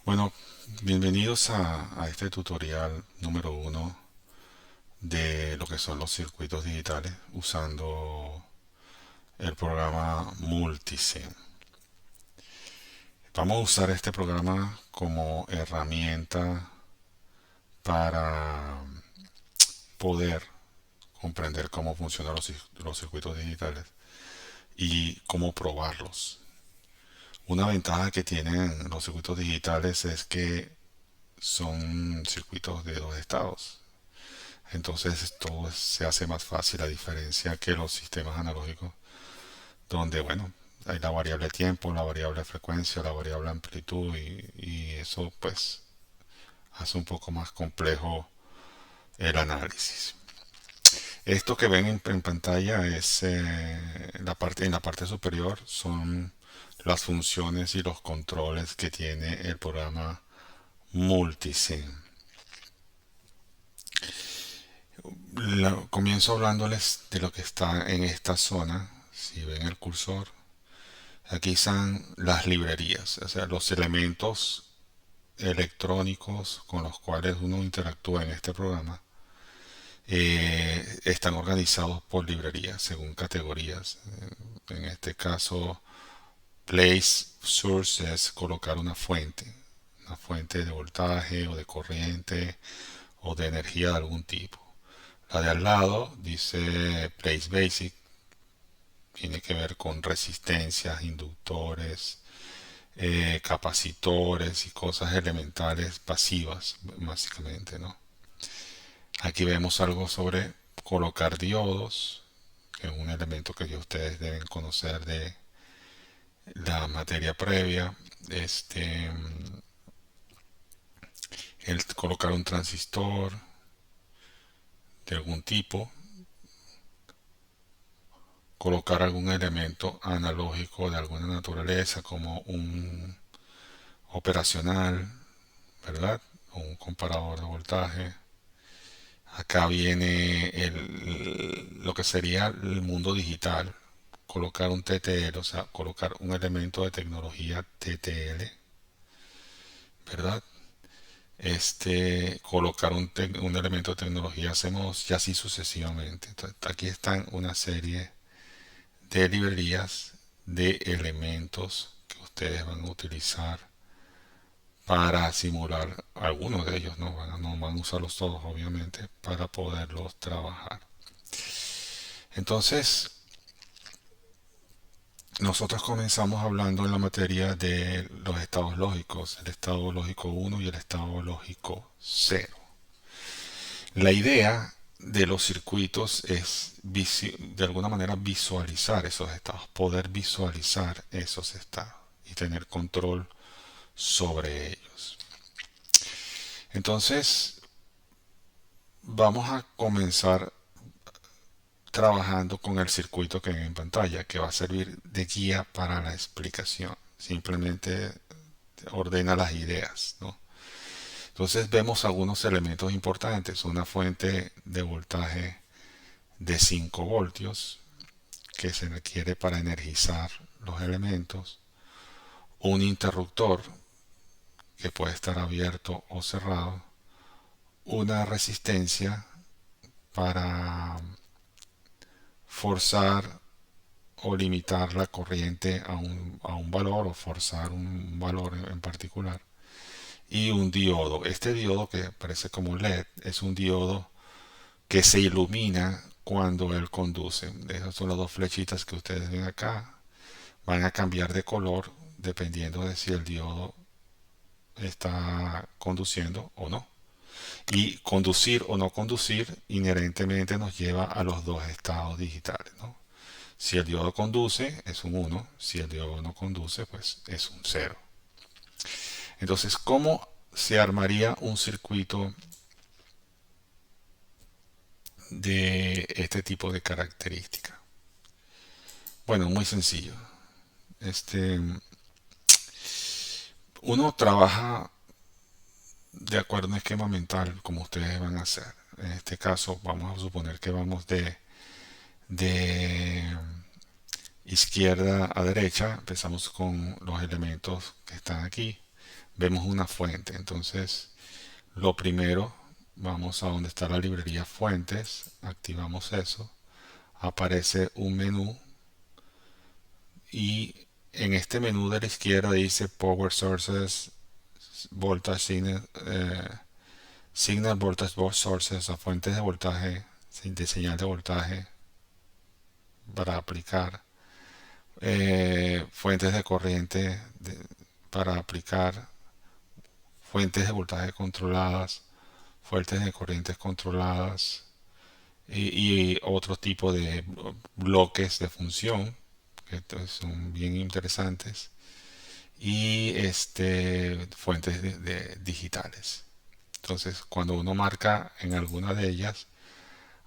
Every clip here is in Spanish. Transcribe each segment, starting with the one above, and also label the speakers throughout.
Speaker 1: Bueno, bienvenidos a este tutorial número uno de lo que son los circuitos digitales usando el programa Multisim. Vamos a usar este programa como herramienta para poder comprender cómo funcionan los circuitos digitales y cómo probarlos. Una ventaja que tienen los circuitos digitales es que son circuitos de dos estados. Entonces todo se hace más fácil a diferencia que los sistemas analógicos, donde, bueno, hay la variable tiempo, la variable frecuencia, la variable amplitud y eso pues hace un poco más complejo el análisis. Esto que ven en pantalla es en la parte superior son las funciones y los controles que tiene el programa Multisim. Comienzo hablándoles de lo que está en esta zona. Si ven el cursor, aquí están las librerías, o sea, los elementos electrónicos con los cuales uno interactúa en este programa. Están organizados por librerías, según categorías. En este caso, place source es colocar una fuente de voltaje o de corriente o de energía de algún tipo. La de al lado dice Place Basic, tiene que ver con resistencias, inductores, capacitores y cosas elementales pasivas, básicamente, ¿no? Aquí vemos algo sobre colocar diodos, que es un elemento que ya ustedes deben conocer de la materia previa. El colocar un transistor de algún tipo, colocar algún elemento analógico de alguna naturaleza como un operacional, ¿verdad? O un comparador de voltaje. Acá viene lo que sería el mundo digital, colocar un TTL, o sea, colocar un elemento de tecnología TTL, ¿verdad? Colocar un elemento de tecnología hacemos y así sucesivamente. Entonces, aquí están una serie de librerías de elementos que ustedes van a utilizar para simular algunos de ellos, no van a usarlos todos obviamente para poderlos trabajar. Entonces, nosotros comenzamos hablando en la materia de los estados lógicos, el estado lógico uno y el estado lógico cero. La idea de los circuitos es de alguna manera visualizar esos estados, poder visualizar esos estados y tener control sobre ellos. Entonces, vamos a comenzar trabajando con el circuito que ven en pantalla, que va a servir de guía para la explicación. Simplemente ordena las ideas, ¿no? Entonces vemos algunos elementos importantes. Una fuente de voltaje de 5 voltios que se requiere para energizar los elementos. Un interruptor que puede estar abierto o cerrado. Una resistencia para forzar o limitar la corriente a un valor o forzar un valor en particular. Y un diodo. Este diodo que parece como LED es un diodo que se ilumina cuando él conduce. Esas son las dos flechitas que ustedes ven acá. Van a cambiar de color dependiendo de si el diodo está conduciendo o no. Y conducir o no conducir inherentemente nos lleva a los dos estados digitales, ¿no? Si el diodo conduce es un uno, si el diodo no conduce pues es un cero. Entonces, ¿cómo se armaría un circuito de este tipo de característica? Bueno, muy sencillo. Este, Uno trabaja de acuerdo a un esquema mental, como ustedes van a hacer. En este caso, vamos a suponer que vamos de izquierda a derecha. Empezamos con los elementos que están aquí. vemos una fuente. Entonces, lo primero, vamos a donde está la librería fuentes, activamos eso, aparece un menú y en este menú de la izquierda dice Power Sources, Voltage Signal, Signal Voltage Sources, o fuentes de voltaje, de señal de voltaje para aplicar, fuentes de corriente para aplicar, fuentes de voltaje controladas, fuentes de corrientes controladas y otro tipo de bloques de función que son bien interesantes y fuentes digitales. Entonces, cuando uno marca en alguna de ellas,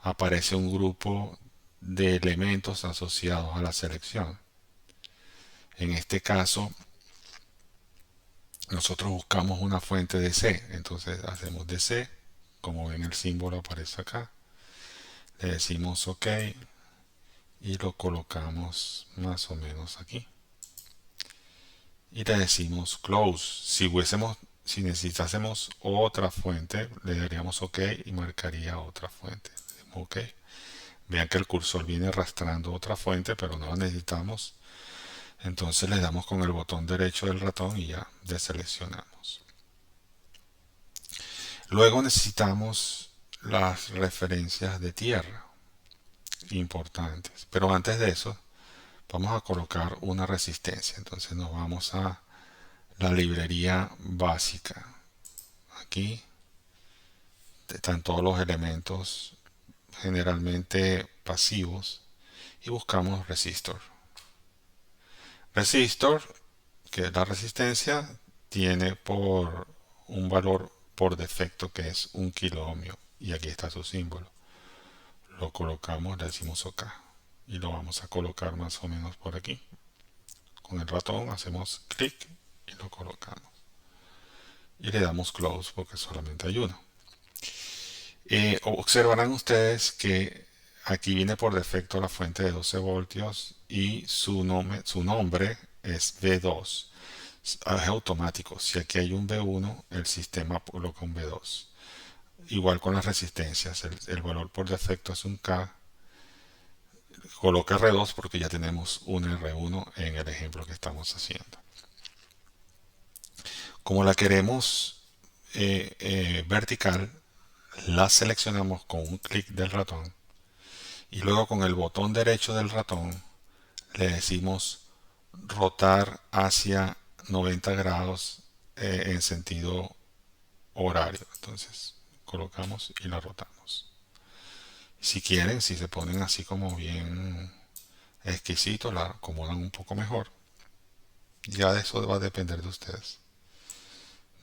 Speaker 1: aparece un grupo de elementos asociados a la selección. En este caso, nosotros buscamos una fuente DC, entonces hacemos DC, como ven el símbolo aparece acá, le decimos OK y lo colocamos más o menos aquí. Y le decimos Close. Si necesitásemos otra fuente, le daríamos OK y marcaría otra fuente. OK. Vean que el cursor viene arrastrando otra fuente, pero no la necesitamos. Entonces le damos con el botón derecho del ratón y ya deseleccionamos. Luego necesitamos las referencias de tierra importantes. Pero antes de eso, vamos a colocar una resistencia. Entonces nos vamos a la librería básica. Aquí están todos los elementos generalmente pasivos y buscamos resistor. Resistor, que es la resistencia, tiene por un valor por defecto que es 1 kilo ohmio y aquí está su símbolo. Lo colocamos, le decimos OK y lo vamos a colocar más o menos por aquí. Con el ratón hacemos clic y lo colocamos y le damos close porque solamente hay uno. Observarán ustedes que aquí viene por defecto la fuente de 12 voltios y su nombre es V2. Es automático. Si aquí hay un V1, el sistema coloca un V2. Igual con las resistencias. El valor por defecto es un K. Coloca R2 porque ya tenemos un R1 en el ejemplo que estamos haciendo. Como la queremos vertical, la seleccionamos con un clic del ratón y luego con el botón derecho del ratón le decimos rotar hacia 90 grados en sentido horario. Entonces colocamos y la rotamos. Si quieren, si se ponen así como bien exquisitos, la acomodan un poco mejor. Ya de eso va a depender de ustedes,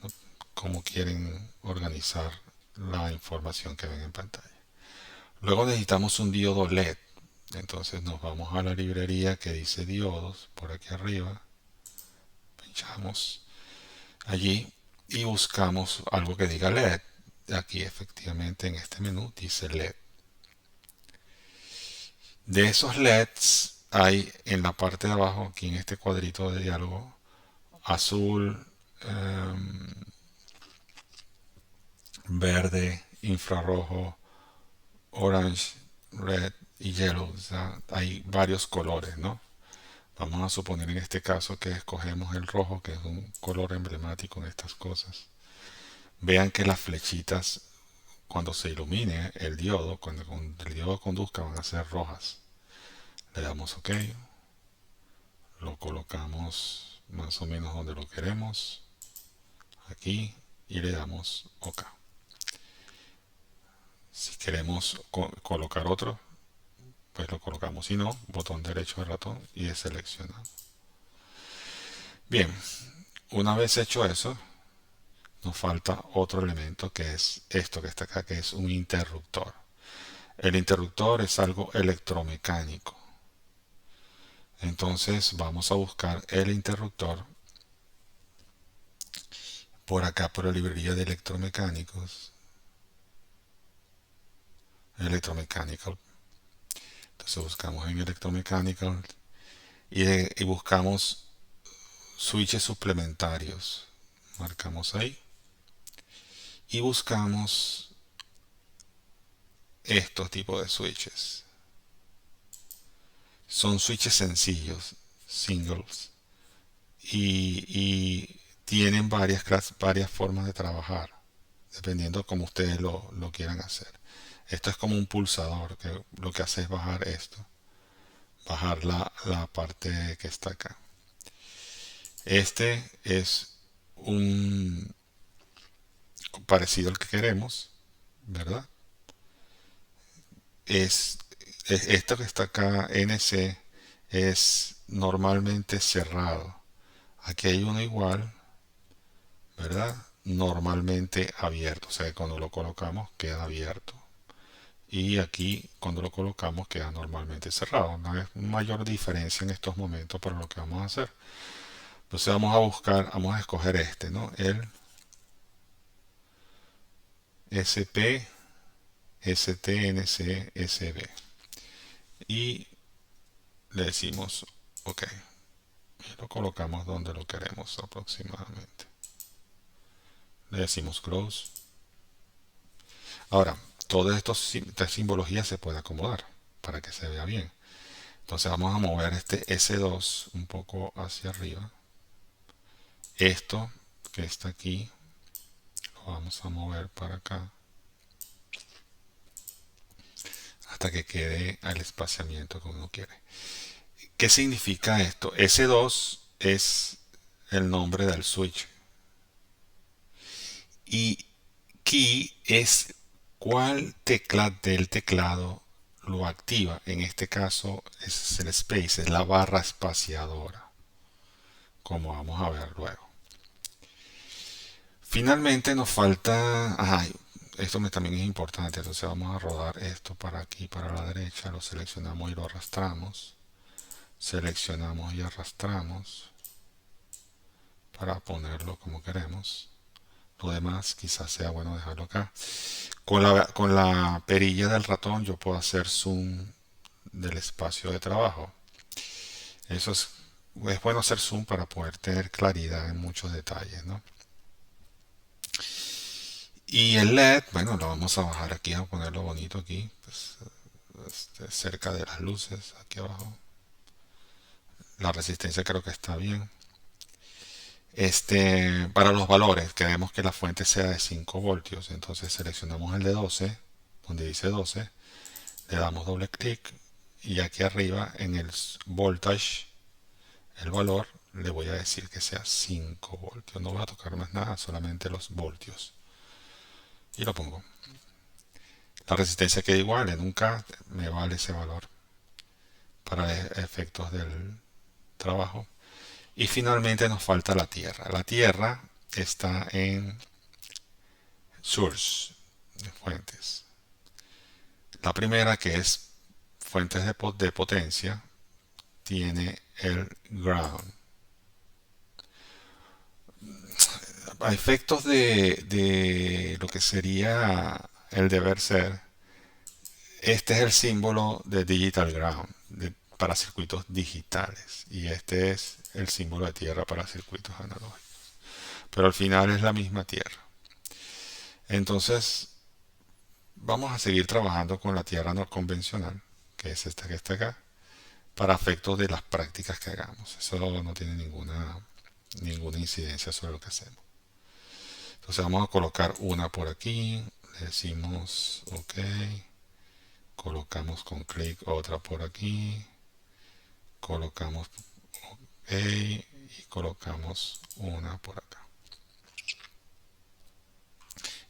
Speaker 1: ¿no? Cómo quieren organizar la información que ven en pantalla. Luego necesitamos un diodo LED. Entonces nos vamos a la librería que dice diodos por aquí arriba. Pinchamos allí y buscamos algo que diga LED. Aquí efectivamente en este menú dice LED. De esos LEDs hay en la parte de abajo, aquí en este cuadrito de diálogo, azul, verde, infrarrojo, orange, red y yellow. O sea, hay varios colores, ¿no? Vamos a suponer en este caso que escogemos el rojo, que es un color emblemático en estas cosas. Vean que las flechitas, cuando se ilumine el diodo, cuando el diodo conduzca, van a ser rojas. Le damos OK, lo colocamos más o menos donde lo queremos, aquí, y le damos OK. Si queremos colocar otro, pues lo colocamos. Si no, botón derecho del ratón y deseleccionamos. Bien, una vez hecho eso, nos falta otro elemento que es esto que está acá, que es un interruptor. El interruptor es algo electromecánico. Entonces vamos a buscar el interruptor por acá por la librería de electromecánicos. Electromechanical. Entonces buscamos en electromechanical y buscamos switches suplementarios. Marcamos ahí y buscamos estos tipos de switches. Son switches sencillos, singles, y tienen varias formas de trabajar, dependiendo de cómo ustedes lo quieran hacer. Esto es como un pulsador que lo que hace es bajar esto, bajar la parte que está acá. Este es un parecido al que queremos, ¿verdad? Es, esto que está acá, NC, es normalmente cerrado. Aquí hay uno igual, ¿verdad? Normalmente abierto, o sea que cuando lo colocamos queda abierto. Y aquí cuando lo colocamos queda normalmente cerrado. No hay mayor diferencia en estos momentos para lo que vamos a hacer. Entonces vamos a buscar, vamos a escoger este, ¿no? El SP STNC y le decimos OK y lo colocamos donde lo queremos aproximadamente. Le decimos close. Ahora, todas estas simbologías se puede acomodar para que se vea bien. Entonces vamos a mover este S2 un poco hacia arriba. Esto que está aquí lo vamos a mover para acá hasta que quede el espaciamiento que uno quiere. ¿Qué significa esto? S2 es el nombre del switch y key es cuál tecla del teclado lo activa. En este caso es el space, es la barra espaciadora, como vamos a ver luego. Finalmente nos falta, esto también es importante, entonces vamos a rodar esto para aquí, para la derecha, lo seleccionamos y lo arrastramos, seleccionamos y arrastramos para ponerlo como queremos. Lo demás quizás sea bueno dejarlo acá. Con la perilla del ratón yo puedo hacer zoom del espacio de trabajo. Eso es bueno hacer zoom para poder tener claridad en muchos detalles, ¿no? Y el LED, bueno, lo vamos a bajar aquí, a ponerlo bonito aquí, pues, cerca de las luces, aquí abajo. La resistencia creo que está bien. Para los valores, queremos que la fuente sea de 5 voltios, entonces seleccionamos el de 12, donde dice 12, le damos doble clic y aquí arriba en el voltage, el valor, le voy a decir que sea 5 voltios. No voy a tocar más nada, solamente los voltios. Y lo pongo. La resistencia queda igual, en un K me vale ese valor para efectos del trabajo. Y finalmente nos falta la tierra. La tierra está en source, de fuentes. La primera, que es fuentes de potencia, tiene el ground. A efectos de lo que sería el deber ser, este es el símbolo de digital ground para circuitos digitales y este es el símbolo de tierra para circuitos analógicos. Pero al final es la misma tierra. Entonces vamos a seguir trabajando con la tierra no convencional, que es esta que está acá, para efectos de las prácticas que hagamos. Eso no tiene ninguna incidencia sobre lo que hacemos. Entonces vamos a colocar una por aquí, le decimos OK, colocamos con clic otra por aquí, colocamos OK y colocamos una por acá.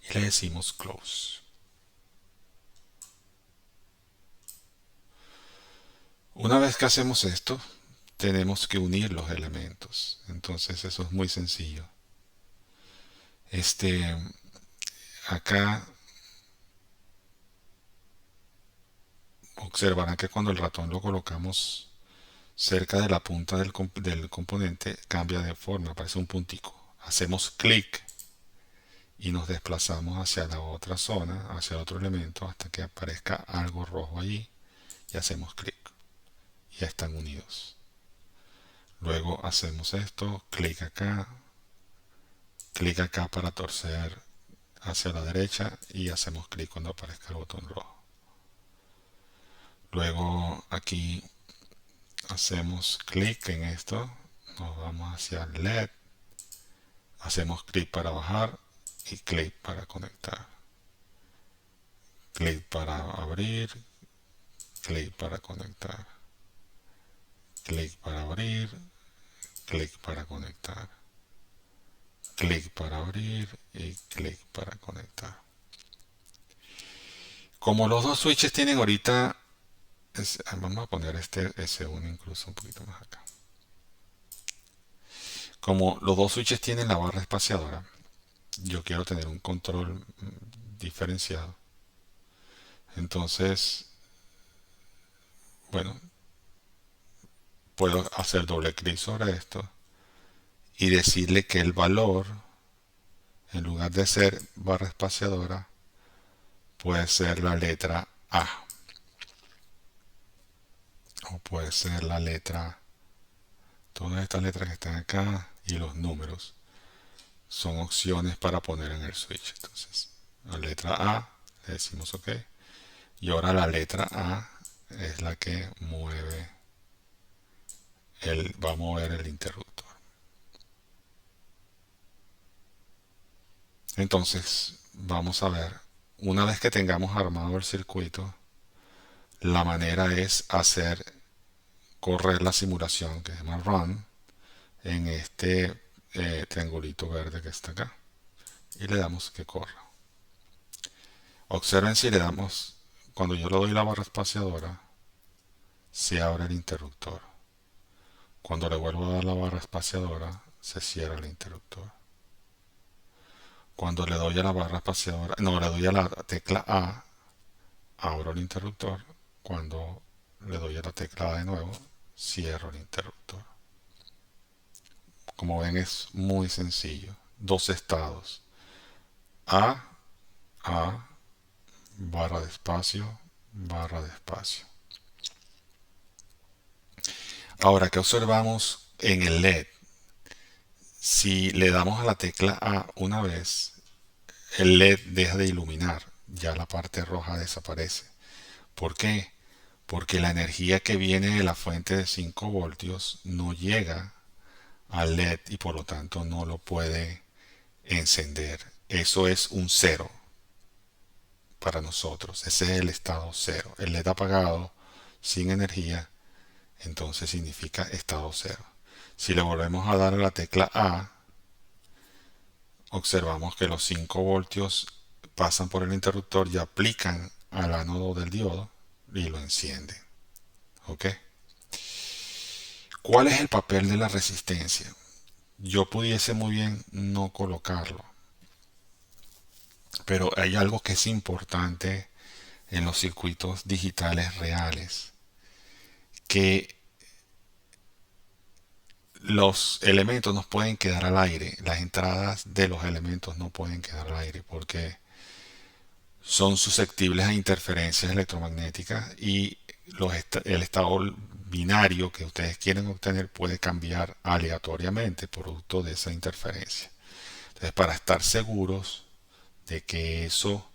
Speaker 1: Y le decimos close. Una vez que hacemos esto, tenemos que unir los elementos. Entonces eso es muy sencillo. Acá observarán que cuando el ratón lo colocamos cerca de la punta del componente cambia de forma, parece un puntico. Hacemos clic y nos desplazamos hacia la otra zona, hacia el otro elemento, hasta que aparezca algo rojo allí y hacemos clic. Ya están unidos. Luego hacemos esto, clic acá, clic acá para torcer hacia la derecha y hacemos clic cuando aparezca el botón rojo. Luego aquí hacemos clic en esto, nos vamos hacia el LED, hacemos clic para bajar y clic para conectar. Clic para abrir, clic para conectar. Clic para abrir, clic para conectar. Clic para abrir y clic para conectar. Como los dos switches tienen ahorita, vamos a poner este S1 incluso un poquito más acá. Como los dos switches tienen la barra espaciadora, yo quiero tener un control diferenciado. Entonces, bueno, puedo hacer doble clic sobre esto y decirle que el valor, en lugar de ser barra espaciadora, puede ser la letra A. O puede ser la letra, todas estas letras que están acá y los números son opciones para poner en el switch. Entonces, la letra A, le decimos OK. Y ahora la letra A es la que mueve va a mover el interruptor. Entonces, vamos a ver, una vez que tengamos armado el circuito, la manera es hacer correr la simulación que se llama Run en este triangulito verde que está acá. Y le damos que corra. Observen si le damos, cuando yo le doy la barra espaciadora, se abre el interruptor. Cuando le vuelvo a dar la barra espaciadora, se cierra el interruptor. Cuando le doy a la barra espaciadora, no, le doy a la tecla A, abro el interruptor. Cuando le doy a la tecla A de nuevo, cierro el interruptor. Como ven, es muy sencillo. Dos estados. A, barra de espacio, barra de espacio. Ahora, ¿qué observamos en el LED? Si le damos a la tecla A una vez, el LED deja de iluminar, ya la parte roja desaparece. ¿Por qué? Porque la energía que viene de la fuente de 5 voltios no llega al LED y por lo tanto no lo puede encender. Eso es un cero para nosotros. Ese es el estado cero. El LED apagado, sin energía, entonces significa estado cero. Si le volvemos a dar a la tecla A, observamos que los 5 voltios pasan por el interruptor y aplican al ánodo del diodo y lo encienden. ¿Ok? ¿Cuál es el papel de la resistencia? Yo pudiese muy bien no colocarlo, pero hay algo que es importante en los circuitos digitales reales, que los elementos no pueden quedar al aire, las entradas de los elementos no pueden quedar al aire porque son susceptibles a interferencias electromagnéticas y el estado binario que ustedes quieren obtener puede cambiar aleatoriamente producto de esa interferencia. Entonces, para estar seguros de que eso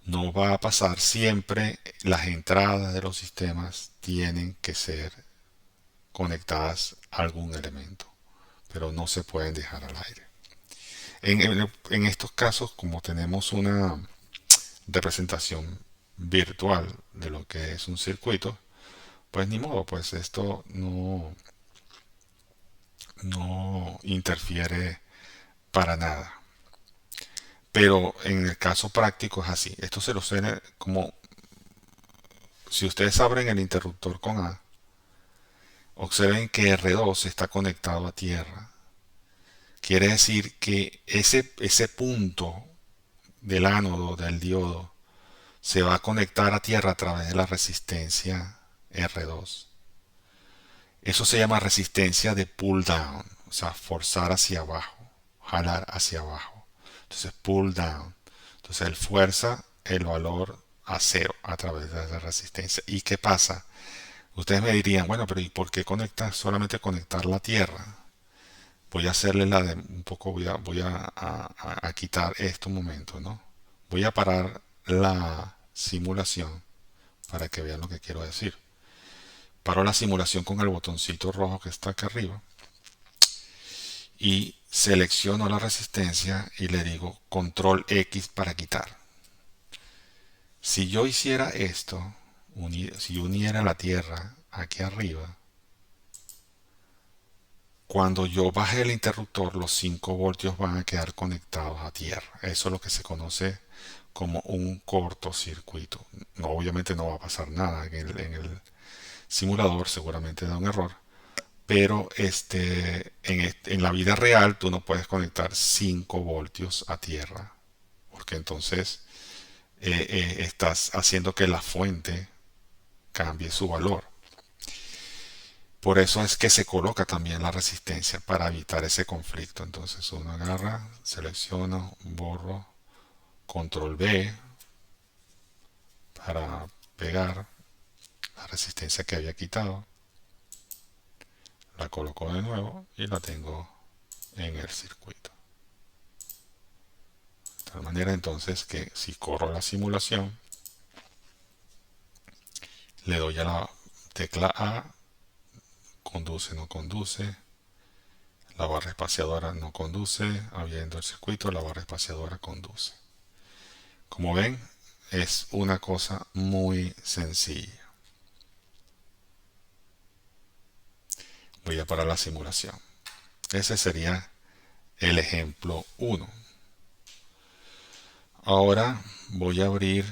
Speaker 1: no va a pasar, siempre las entradas de los sistemas tienen que ser conectadas a algún elemento, pero no se pueden dejar al aire. En estos casos, como tenemos una representación virtual de lo que es un circuito, pues ni modo, pues esto no interfiere para nada. Pero en el caso práctico es así. Esto se lo suena como si ustedes abren el interruptor con A, observen que R2 está conectado a tierra. Quiere decir que ese punto del ánodo del diodo se va a conectar a tierra a través de la resistencia R2. Eso se llama resistencia de pull down, o sea, forzar hacia abajo, jalar hacia abajo. Entonces, pull down. Entonces, él fuerza el valor a cero a través de la resistencia. ¿Y qué pasa? Ustedes me dirían, bueno, pero ¿y por qué solamente conectar la tierra? Voy a hacerle la de un poco, a quitar esto un momento, ¿no? Voy a parar la simulación para que vean lo que quiero decir. Paro la simulación con el botoncito rojo que está acá arriba y selecciono la resistencia y le digo control X para quitar. Si yo hiciera esto, si yo uniera la Tierra aquí arriba, cuando yo baje el interruptor, los 5 voltios van a quedar conectados a tierra. Eso es lo que se conoce como un cortocircuito. No, obviamente no va a pasar nada en el simulador, seguramente da un error. Pero en la vida real tú no puedes conectar 5 voltios a tierra. Porque entonces estás haciendo que la fuente cambie su valor. Por eso es que se coloca también la resistencia para evitar ese conflicto. Entonces uno agarra, selecciona, borro, control B para pegar la resistencia que había quitado. La coloco de nuevo y la tengo en el circuito. De tal manera entonces que si corro la simulación, le doy a la tecla A, conduce, no conduce, la barra espaciadora no conduce, abriendo el circuito, la barra espaciadora conduce. Como ven, es una cosa muy sencilla. Voy a parar la simulación. Ese sería el ejemplo 1. Ahora voy a abrir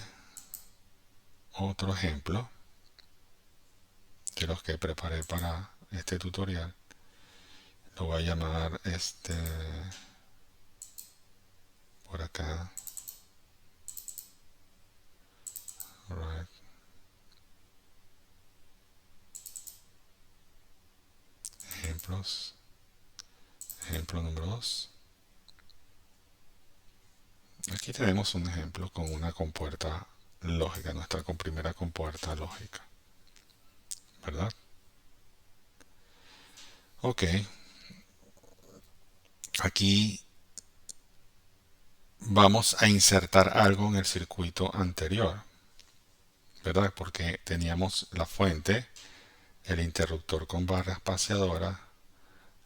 Speaker 1: otro ejemplo de los que preparé para este tutorial. Lo voy a llamar por acá. Right. Ejemplos. Ejemplo número 2. Aquí tenemos un ejemplo con una compuerta lógica, nuestra primera compuerta lógica, ¿verdad? Ok, aquí vamos a insertar algo en el circuito anterior, ¿verdad? Porque teníamos la fuente, el interruptor con barra espaciadora,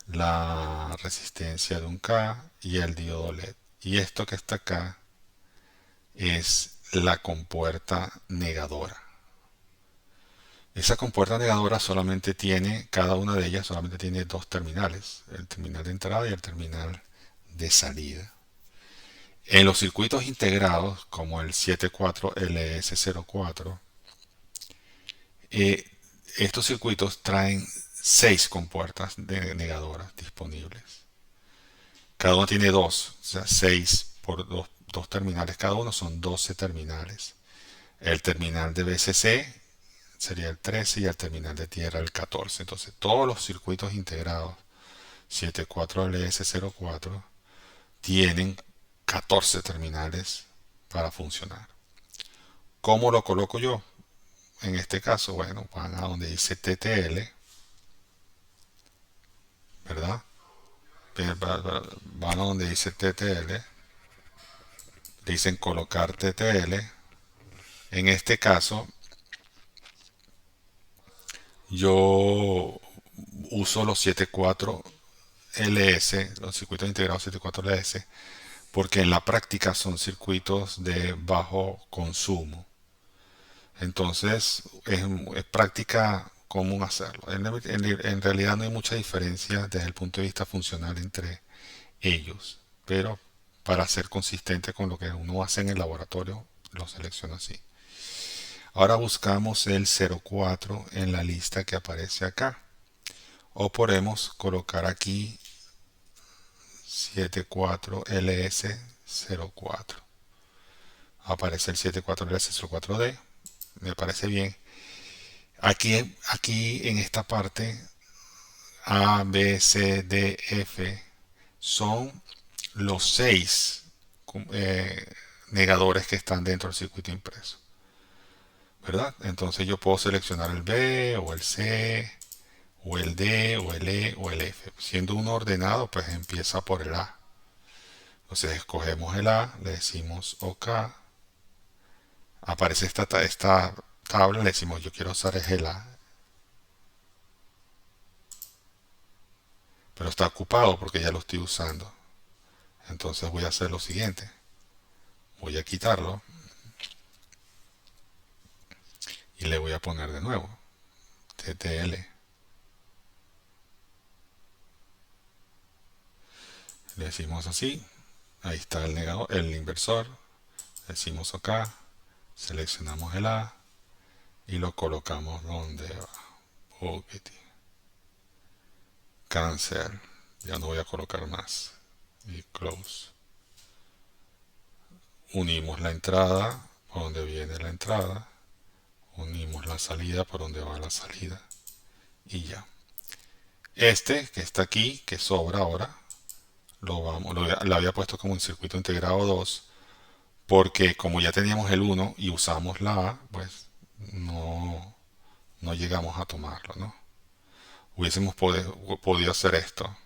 Speaker 1: la resistencia de un K y el diodo LED. Y esto que está acá es la compuerta negadora. Esa compuerta negadora solamente tiene, cada una de ellas solamente tiene dos terminales, el terminal de entrada y el terminal de salida. En los circuitos integrados, como el 74LS04, eh, estos circuitos traen 6 compuertas negadoras disponibles. Cada uno tiene dos, o sea, 6 por dos terminales cada uno son 12 terminales. El terminal de BCC sería el 13 y el terminal de tierra el 14. Entonces todos los circuitos integrados 74LS04 tienen 14 terminales para funcionar. ¿Cómo lo coloco yo? En este caso, bueno, van a donde dice TTL, ¿verdad? Van a donde dice TTL, dicen colocar TTL. En este caso, yo uso los 74LS, los circuitos integrados 74LS, porque en la práctica son circuitos de bajo consumo. Entonces es práctica común hacerlo. En realidad no hay mucha diferencia desde el punto de vista funcional entre ellos, pero para ser consistente con lo que uno hace en el laboratorio, lo selecciono así. Ahora buscamos el 04 en la lista que aparece acá. O podemos colocar aquí 74LS04. Aparece el 74LS04D. Me parece bien. Aquí en esta parte A, B, C, D, F son los 6 negadores que están dentro del circuito impreso, ¿verdad? Entonces yo puedo seleccionar el B o el C o el D, o el E, o el F. Siendo uno ordenado, pues empieza por el A. Entonces escogemos el A, le decimos OK, aparece esta tabla, le decimos yo quiero usar el A, pero está ocupado porque ya lo estoy usando. Entonces voy a hacer lo siguiente, voy a quitarlo y le voy a poner de nuevo TTL. Le decimos así, ahí está el negador, el inversor, decimos OK, seleccionamos el A y lo colocamos donde va. Ok. Cancel, ya no voy a colocar más, y close. Unimos la entrada por donde viene la entrada, unimos la salida por donde va la salida y ya. Este que está aquí, que sobra ahora, lo había puesto como un circuito integrado 2 porque como ya teníamos el 1 y usamos la A, pues no, no llegamos a tomarlo, ¿no? Hubiésemos podido hacer esto.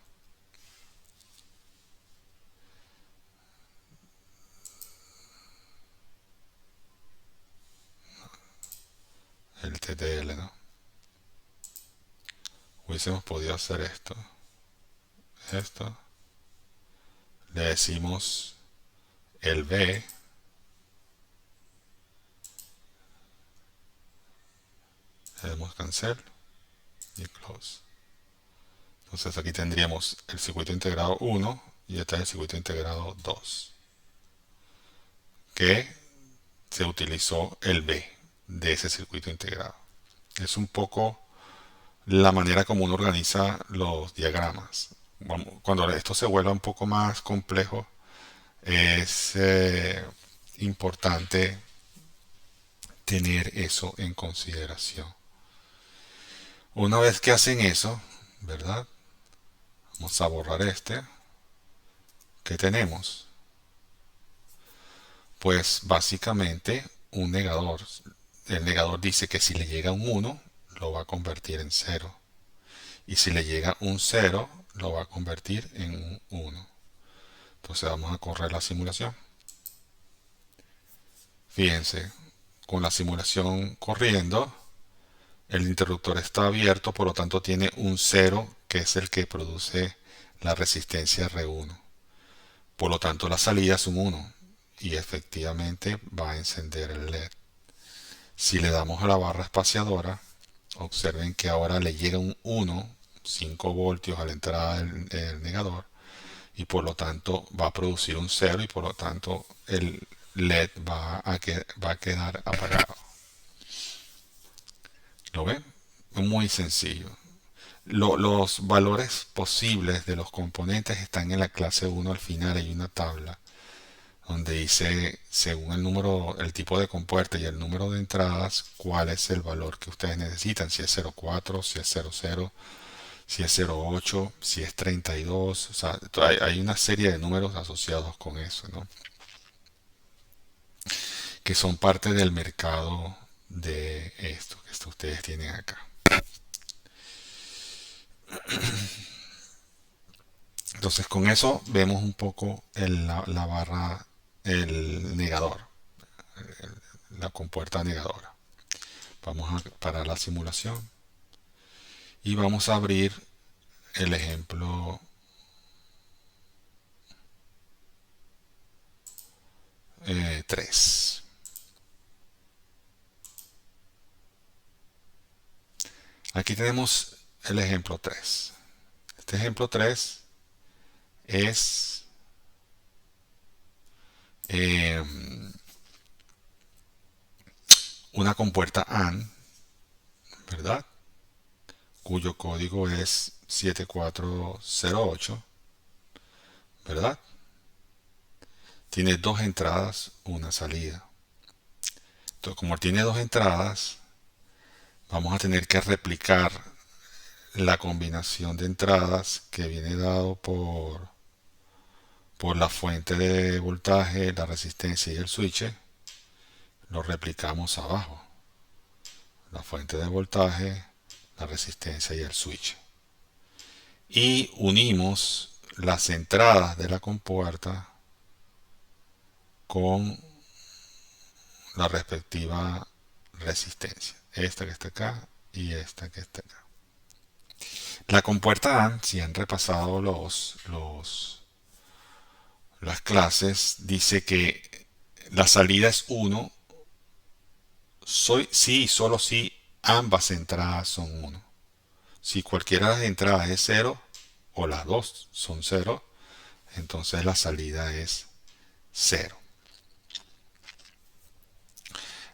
Speaker 1: El TTL, ¿no? Hubiésemos podido hacer esto. Le decimos el B, le damos cancel y close. Entonces aquí tendríamos el circuito integrado 1 y este es el circuito integrado 2, que se utilizó el B de ese circuito integrado. Es un poco la manera como uno organiza los diagramas. Cuando esto se vuelva un poco más complejo, es importante tener eso en consideración. Una vez que hacen eso, ¿verdad? Vamos a borrar este. ¿Qué tenemos? Pues básicamente un negador. El negador dice que si le llega un 1, lo va a convertir en 0. Y si le llega un 0, lo va a convertir en un 1. Entonces vamos a correr la simulación. Fíjense, con la simulación corriendo, el interruptor está abierto, por lo tanto tiene un 0, que es el que produce la resistencia R1. Por lo tanto la salida es un 1 y efectivamente va a encender el LED. Si le damos a la barra espaciadora, observen que ahora le llega un 1, 5 voltios a la entrada del negador, y por lo tanto va a producir un 0 y por lo tanto el LED va a quedar apagado. ¿Lo ven? Muy sencillo. Los valores posibles de los componentes están en la clase 1 al final. Hay una tabla donde dice, según el número, el tipo de compuerta y el número de entradas, cuál es el valor que ustedes necesitan. Si es 0,4, si es 0,0, si es 0,8, si es 32. O sea, hay una serie de números asociados con eso, ¿no? Que son parte del mercado de esto que ustedes tienen acá. Entonces con eso vemos un poco la barra, el negador, la compuerta negadora. Vamos a parar la simulación y vamos a abrir el ejemplo 3. Aquí tenemos el ejemplo 3. Este ejemplo 3 es eh, una compuerta AND, ¿verdad? Cuyo código es 7408, ¿verdad? Tiene dos entradas, una salida. Entonces, como tiene dos entradas, vamos a tener que replicar la combinación de entradas que viene dado por la fuente de voltaje, la resistencia y el switch. Lo replicamos abajo. La fuente de voltaje, la resistencia y el switch. Y unimos las entradas de la compuerta con la respectiva resistencia. Esta que está acá y esta que está acá. La compuerta AND, si han repasado las clases, dice que la salida es 1 si y solo si ambas entradas son 1. Si cualquiera de las entradas es 0 o las dos son 0, entonces la salida es 0.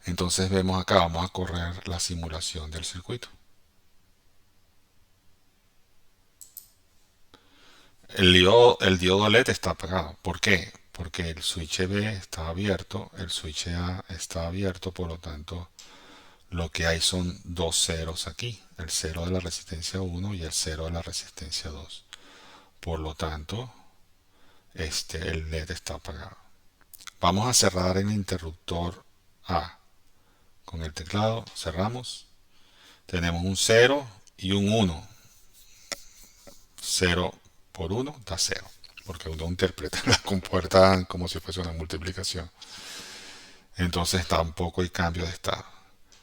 Speaker 1: Entonces vemos acá, vamos a correr la simulación del circuito. El diodo LED está apagado. ¿Por qué? Porque el switch B está abierto, el switch A está abierto, por lo tanto lo que hay son dos ceros aquí, el cero de la resistencia 1 y el cero de la resistencia 2. Por lo tanto, el LED está apagado. Vamos a cerrar el interruptor A. Con el teclado cerramos. Tenemos un 0 y un 1. 0 por 1 da 0. Porque uno interpreta la compuerta como si fuese una multiplicación. Entonces tampoco hay cambio de estado.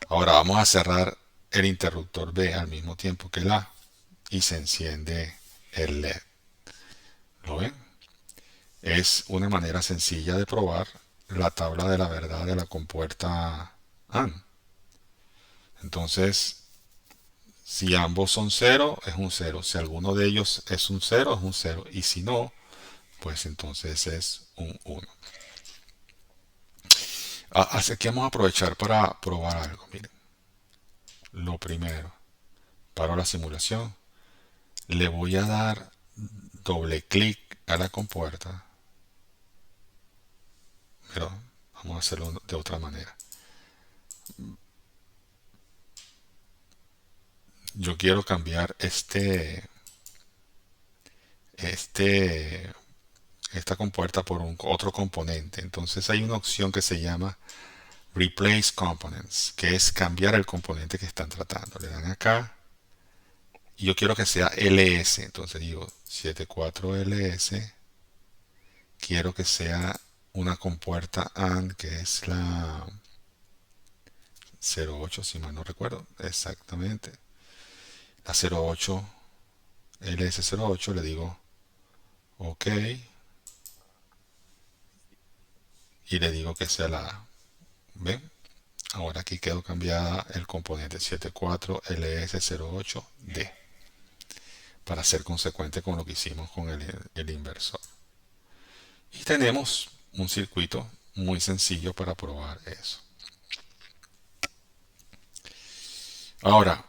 Speaker 1: Ahora vamos a cerrar el interruptor B al mismo tiempo que el A y se enciende el LED. ¿Lo ven? Es una manera sencilla de probar la tabla de la verdad de la compuerta AND. Entonces, si ambos son 0, es un 0. Si alguno de ellos es un 0, es un 0. Y si no, pues entonces es un 1. Así que vamos a aprovechar para probar algo. Miren, lo primero, paro la simulación. Le voy a dar doble clic a la compuerta. Pero vamos a hacerlo de otra manera. Yo quiero cambiar esta compuerta por otro componente. Entonces hay una opción que se llama Replace Components, que es cambiar el componente que están tratando. Le dan acá y yo quiero que sea LS. Entonces digo 74LS. Quiero que sea una compuerta AND, que es la 08, si mal no recuerdo. Exactamente. La 08, LS08, le digo OK. Y le digo que sea la A. ¿Ven? Ahora aquí quedó cambiada el componente 74LS08D para ser consecuente con lo que hicimos con el inversor. Y tenemos un circuito muy sencillo para probar eso. Ahora,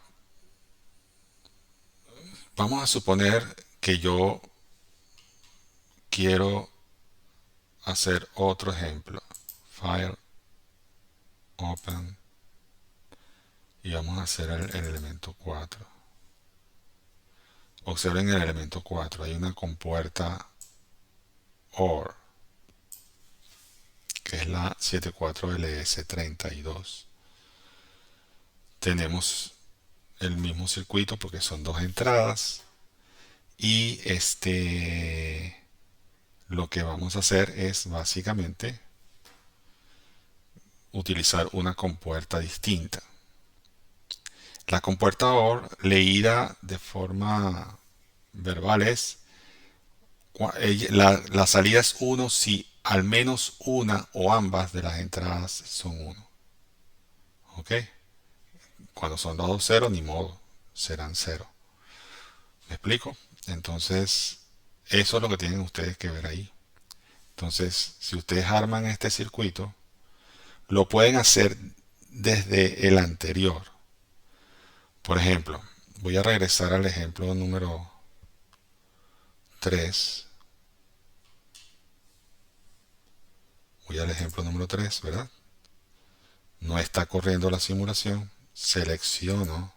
Speaker 1: vamos a suponer que yo quiero hacer otro ejemplo. File, Open, y vamos a hacer el elemento 4. Observen el elemento 4, hay una compuerta OR, que es la 74LS32. Tenemos el mismo circuito porque son dos entradas y lo que vamos a hacer es básicamente utilizar una compuerta distinta. La compuerta OR leída de forma verbal es la salida es 1 si al menos una o ambas de las entradas son 1. ¿Ok? Cuando son los dos ceros, ni modo, serán 0. ¿Me explico? Entonces, eso es lo que tienen ustedes que ver ahí. Entonces, si ustedes arman este circuito, lo pueden hacer desde el anterior. Por ejemplo, voy a regresar al ejemplo número 3. Voy al ejemplo número 3, ¿verdad? No está corriendo la simulación. Selecciono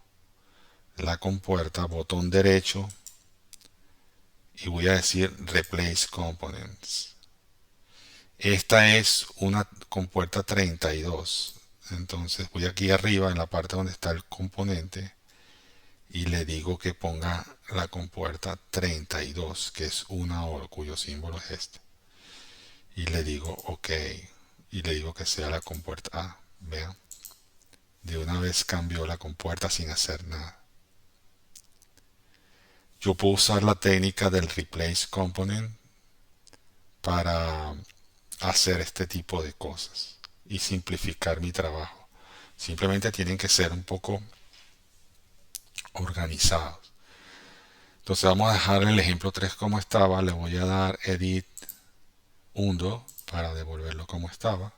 Speaker 1: la compuerta, botón derecho, y voy a decir Replace Components. Esta es una compuerta 32. Entonces voy aquí arriba en la parte donde está el componente y le digo que ponga la compuerta 32, que es una OR cuyo símbolo es este. Y le digo OK. Y le digo que sea la compuerta A. Vean, de una vez cambió la compuerta sin hacer nada. Yo puedo usar la técnica del replace component para hacer este tipo de cosas y simplificar mi trabajo. Simplemente tienen que ser un poco organizados. Entonces vamos a dejar el ejemplo 3 como estaba. Le voy a dar edit undo para devolverlo como estaba.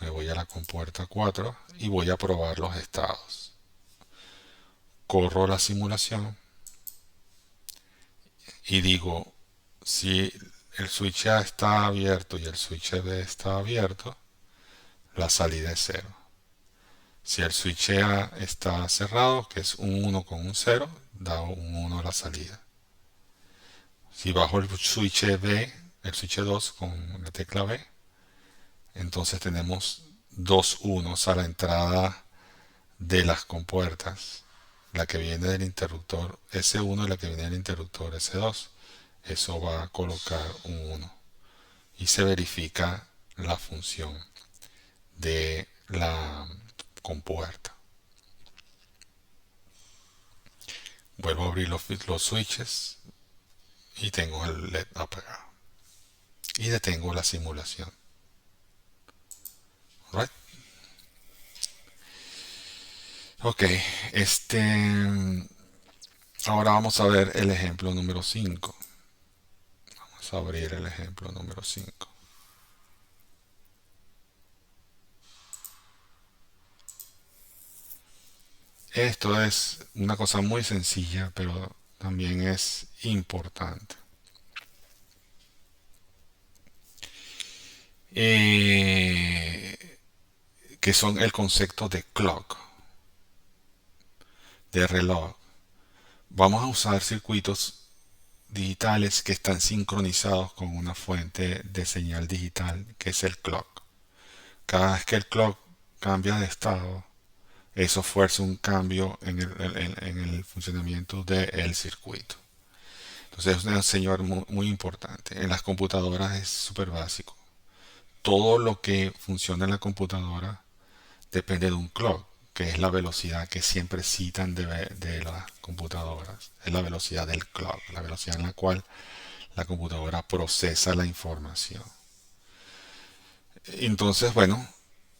Speaker 1: Me voy a la compuerta 4 y voy a probar los estados. Corro la simulación y digo, si el switch A está abierto y el switch B está abierto, la salida es 0. Si el switch A está cerrado, que es un 1 con un 0, da un 1 a la salida. Si bajo el switch B, el switch 2 con la tecla B, entonces tenemos dos unos a la entrada de las compuertas. La que viene del interruptor S1 y la que viene del interruptor S2. Eso va a colocar un 1. Y se verifica la función de la compuerta. Vuelvo a abrir los switches y tengo el LED apagado. Y detengo la simulación. Right? Ok, ahora vamos a ver el ejemplo número 5. Vamos a abrir el ejemplo número 5. Esto es una cosa muy sencilla, pero también es importante. Que son el concepto de clock, de reloj. Vamos a usar circuitos digitales que están sincronizados con una fuente de señal digital, que es el clock. Cada vez que el clock cambia de estado, eso fuerza un cambio en el funcionamiento del circuito. Entonces es un señor muy importante. En las computadoras es súper básico. Todo lo que funciona en la computadora depende de un clock, que es la velocidad que siempre citan de las computadoras. Es la velocidad del clock, la velocidad en la cual la computadora procesa la información. Entonces, bueno,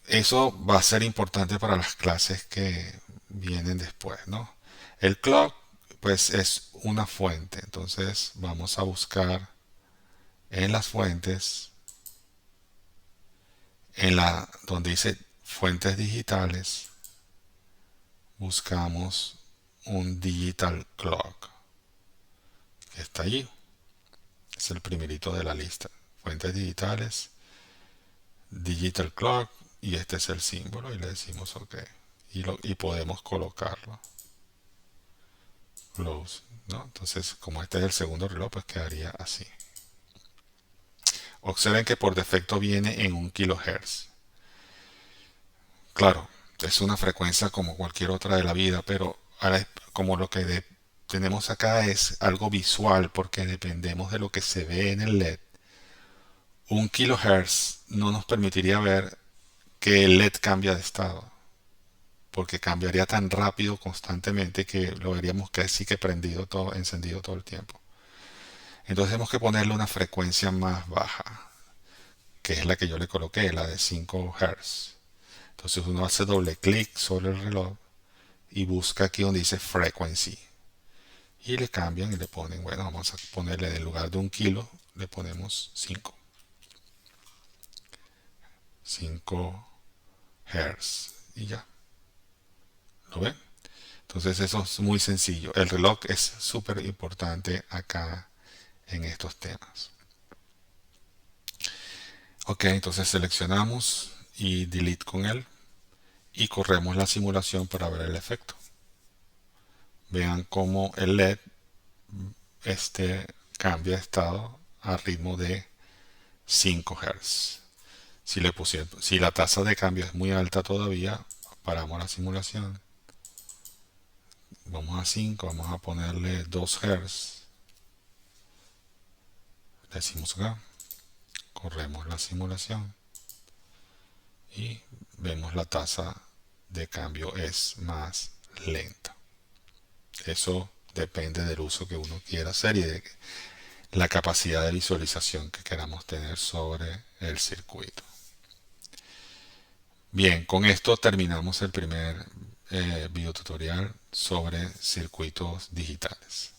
Speaker 1: eso va a ser importante para las clases que vienen después, ¿no? El clock, pues, es una fuente. Entonces, vamos a buscar en las fuentes, donde dice fuentes digitales, buscamos un digital clock, que está allí. Es el primerito de la lista. Fuentes digitales, digital clock, y este es el símbolo y le decimos OK. Y podemos colocarlo. Close, ¿no? Entonces, como este es el segundo reloj, pues quedaría así. Observen que por defecto viene en 1 kHz. Claro, es una frecuencia como cualquier otra de la vida, pero ahora como lo que tenemos acá es algo visual porque dependemos de lo que se ve en el LED. 1 kHz no nos permitiría ver que el LED cambia de estado, porque cambiaría tan rápido constantemente que lo veríamos casi que prendido todo, encendido todo el tiempo. Entonces tenemos que ponerle una frecuencia más baja, que es la que yo le coloqué, la de 5 Hz. Entonces uno hace doble clic sobre el reloj y busca aquí donde dice frequency. Y le cambian y le ponen, bueno, vamos a ponerle en lugar de 1 kilo, le ponemos 5. 5 Hz. Y ya. ¿Lo ven? Entonces eso es muy sencillo. El reloj es súper importante acá en estos temas. Ok, entonces seleccionamos y delete con él y corremos la simulación para ver el efecto. Vean cómo el LED cambia de estado a ritmo de 5 Hz. Si la tasa de cambio es muy alta todavía, paramos la simulación vamos a 5, vamos a ponerle 2 Hz. Le decimos acá, corremos la simulación y vemos la tasa de cambio es más lenta. Eso depende del uso que uno quiera hacer y de la capacidad de visualización que queramos tener sobre el circuito. Bien, con esto terminamos el primer video tutorial sobre circuitos digitales.